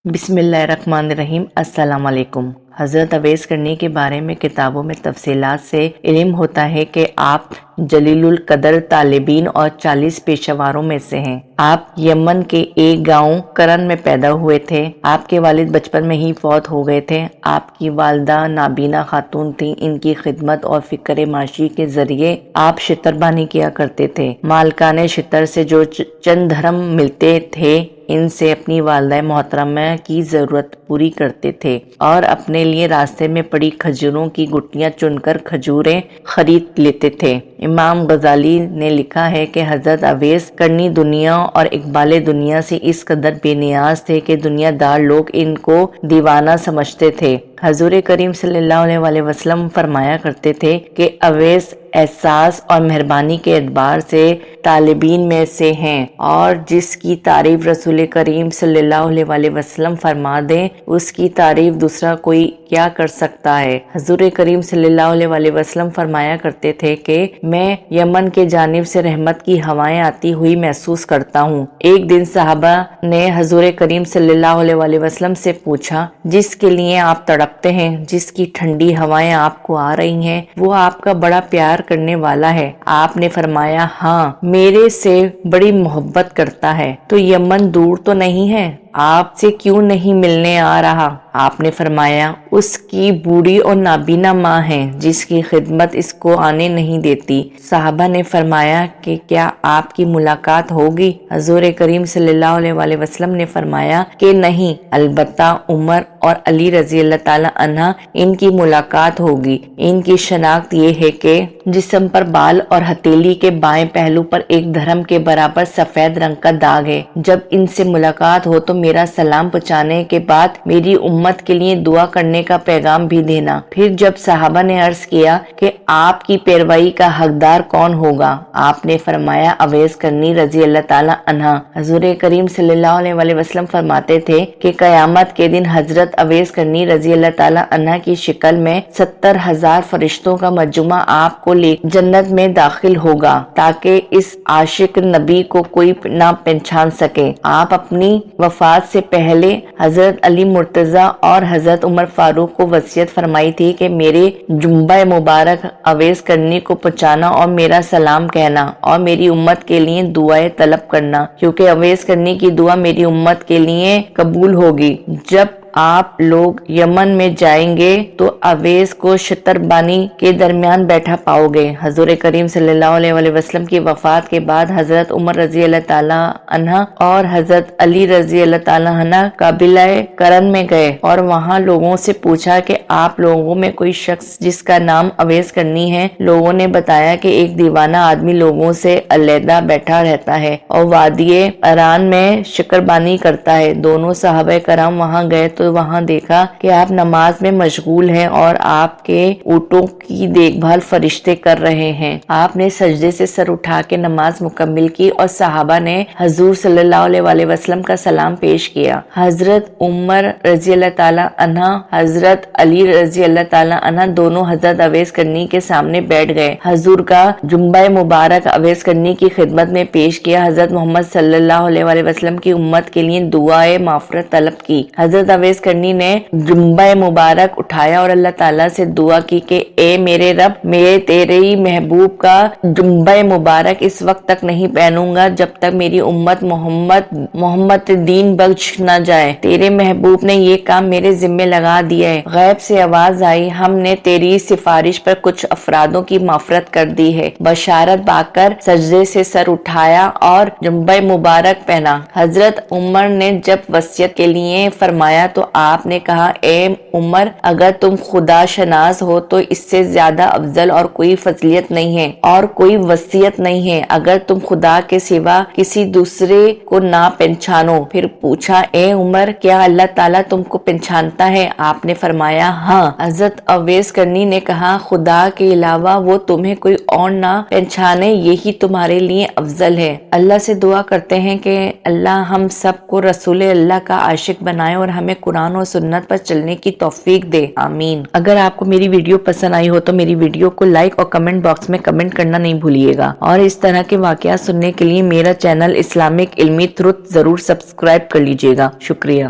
بسم اللہ الرحمن الرحیم۔ السلام علیکم۔ حضرت اویس کرنی کے بارے میں کتابوں میں تفصیلات سے علم ہوتا ہے کہ آپ جلیل القدر طالبین اور 40 پیشوروں میں سے ہیں۔ آپ یمن کے ایک گاؤں کرن میں پیدا ہوئے تھے۔ آپ کے والد بچپن میں ہی فوت ہو گئے تھے۔ آپ کی والدہ نابینا خاتون تھیں۔ ان کی خدمت اور فکر معاشی کے ذریعے آپ شتربانی کیا کرتے تھے۔ مالکان شتر سے جو چند دھرم ملتے تھے ان سے اپنی والدہ محترمہ کی ضرورت پوری کرتے تھے اور اپنے لیے راستے میں پڑی کھجوروں کی گٹھلیاں چن کر کھجوریں خرید لیتے تھے۔ امام غزالی نے لکھا ہے کہ حضرت اویس کرنی دنیا اور اقبال دنیا سے اس قدر بے نیاز تھے کہ دنیا دار لوگ ان کو دیوانہ سمجھتے تھے۔ حضور کریم صلی اللہ علیہ وسلم فرمایا کرتے تھے کہ اویس احساس اور مہربانی کے اعتبار سے طالبین میں سے ہیں، اور جس کی تعریف رسول کریم صلی اللہ علیہ وسلم فرما دیں اس کی تعریف دوسرا کوئی کیا کر سکتا ہے۔ حضور کریم صلی اللہ علیہ وسلم فرمایا کرتے تھے کہ میں یمن کے جانب سے رحمت کی ہوائیں آتی ہوئی محسوس کرتا ہوں۔ ایک دن صحابہ نے حضور کریم صلی اللہ علیہ وسلم سے پوچھا، جس کے لیے آپ تڑپتے ہیں، جس کی ٹھنڈی ہوائیں آپ کو آ رہی ہیں، وہ آپ کا بڑا پیار کرنے والا ہے؟ آپ نے فرمایا، ہاں، میرے سے بڑی محبت کرتا ہے۔ تو یمن دور تو نہیں ہے؟ آپ سے کیوں نہیں ملنے آ رہا؟ آپ نے فرمایا، اس کی بوڑھی اور نابینا ماں ہے جس کی خدمت اس کو آنے نہیں دیتی۔ صحابہ نے فرمایا کہ کیا آپ کی ملاقات ہوگی؟ حضور کریم صلی اللہ علیہ وسلم نے فرمایا کہ نہیں، البتہ عمر اور علی رضی اللہ تعالی عنہ ان کی ملاقات ہوگی۔ ان کی شناخت یہ ہے کہ جسم پر بال اور ہتھیلی کے بائیں پہلو پر ایک دھرم کے برابر سفید رنگ کا داغ ہے۔ جب ان سے ملاقات ہو تو میرا سلام پہنچانے کے بعد میری امت کے لیے دعا کرنے کا پیغام بھی دینا۔ پھر جب صحابہ نے عرض کیا کہ آپ کی پیروی کا حقدار کون ہوگا؟ آپ نے فرمایا، اویس کرنی رضی اللہ تعالی عنہ۔ حضور کریم صلی اللہ علیہ وسلم فرماتے تھے کہ قیامت کے دن حضرت اویس کرنی رضی اللہ تعالی عنہ کی شکل میں 70,000 فرشتوں کا مجمع آپ کو لے جنت میں داخل ہوگا تاکہ اس عاشق نبی کو کوئی نہ پہچان سکے۔ آپ اپنی وفات سے پہلے حضرت علی مرتضیٰ اور حضرت عمر فاروق کو وصیت فرمائی تھی کہ میرے جنبہ مبارک اویس کرنی کو پہنچانا اور میرا سلام کہنا اور میری امت کے لیے دعائیں طلب کرنا، کیونکہ اویس کرنی کی دعا میری امت کے لیے قبول ہوگی۔ جب آپ لوگ یمن میں جائیں گے تو اویس کو شتربانی کے درمیان بیٹھا پاؤ گے۔ حضور کریم صلی اللہ علیہ وسلم کی وفات کے بعد حضرت عمر رضی اللہ تعالی عنہ اور حضرت علی رضی اللہ تعالی عنہ قبیلہ کرن میں گئے اور وہاں لوگوں سے پوچھا کہ آپ لوگوں میں کوئی شخص جس کا نام اویس کرنی ہے؟ لوگوں نے بتایا کہ ایک دیوانہ آدمی لوگوں سے علیحدہ بیٹھا رہتا ہے اور وادی اران میں شکربانی کرتا ہے۔ دونوں صحابہ کرام وہاں گئے تو وہاں دیکھا کہ آپ نماز میں مشغول ہیں اور آپ کے اونٹوں کی دیکھ بھال فرشتے کر رہے ہیں۔ آپ نے سجدے سے سر اٹھا کے نماز مکمل کی اور صحابہ نے حضور صلی اللہ علیہ وسلم کا سلام پیش کیا۔ حضرت عمر رضی اللہ تعالی عنہ، حضرت علی رضی اللہ تعالی عنہ دونوں حضرت اویس کرنی کے سامنے بیٹھ گئے۔ حضور کا جنبہ مبارک اویس کرنی کی خدمت میں پیش کیا۔ حضرت محمد صلی اللہ علیہ وسلم کی امت کے لیے دعائے مغفرت طلب کی۔ حضرت اویس کرنی نے جنبہ مبارک اٹھایا اور اللہ تعالیٰ سے دعا کی کہ اے میرے رب، میں تیرے محبوب کا جنبہ مبارک اس وقت تک نہیں پہنوں گا جب تک میری امت محمد دین بخش نہ جائے۔ تیرے محبوب نے یہ کام میرے ذمہ لگا دیا ہے۔ غیب سے آواز آئی، ہم نے تیری سفارش پر کچھ افرادوں کی مغفرت کر دی ہے۔ بشارت پا کر سجدے سے سر اٹھایا اور جنبہ مبارک پہنا۔ حضرت عمر نے جب وصیت کے لیے فرمایا تو آپ نے کہا، اے عمر، اگر تم خدا شناس ہو تو اس سے زیادہ افضل اور کوئی فضیلت نہیں ہے اور کوئی وصیت نہیں ہے اگر تم خدا کے سوا کسی دوسرے کو نہ پہچانو۔ پھر پوچھا، اے عمر، کیا اللہ تعالیٰ تم کو پہچانتا ہے؟ آپ نے فرمایا، ہاں۔ حضرت اویس کرنی نے کہا، خدا کے علاوہ وہ تمہیں کوئی اور نہ پہچانے، یہی تمہارے لیے افضل ہے۔ اللہ سے دعا کرتے ہیں کہ اللہ ہم سب کو رسول اللہ کا عاشق بنائے اور ہمیں قرآن اور سنت پر چلنے کی توفیق دے، آمین۔ اگر آپ کو میری ویڈیو پسند آئی ہو تو میری ویڈیو کو لائک اور کمنٹ باکس میں کمنٹ کرنا نہیں بھولیے گا، اور اس طرح کے واقعات سننے کے لیے میرا چینل اسلامک علمی تھروت ضرور سبسکرائب کر لیجیے گا۔ شکریہ۔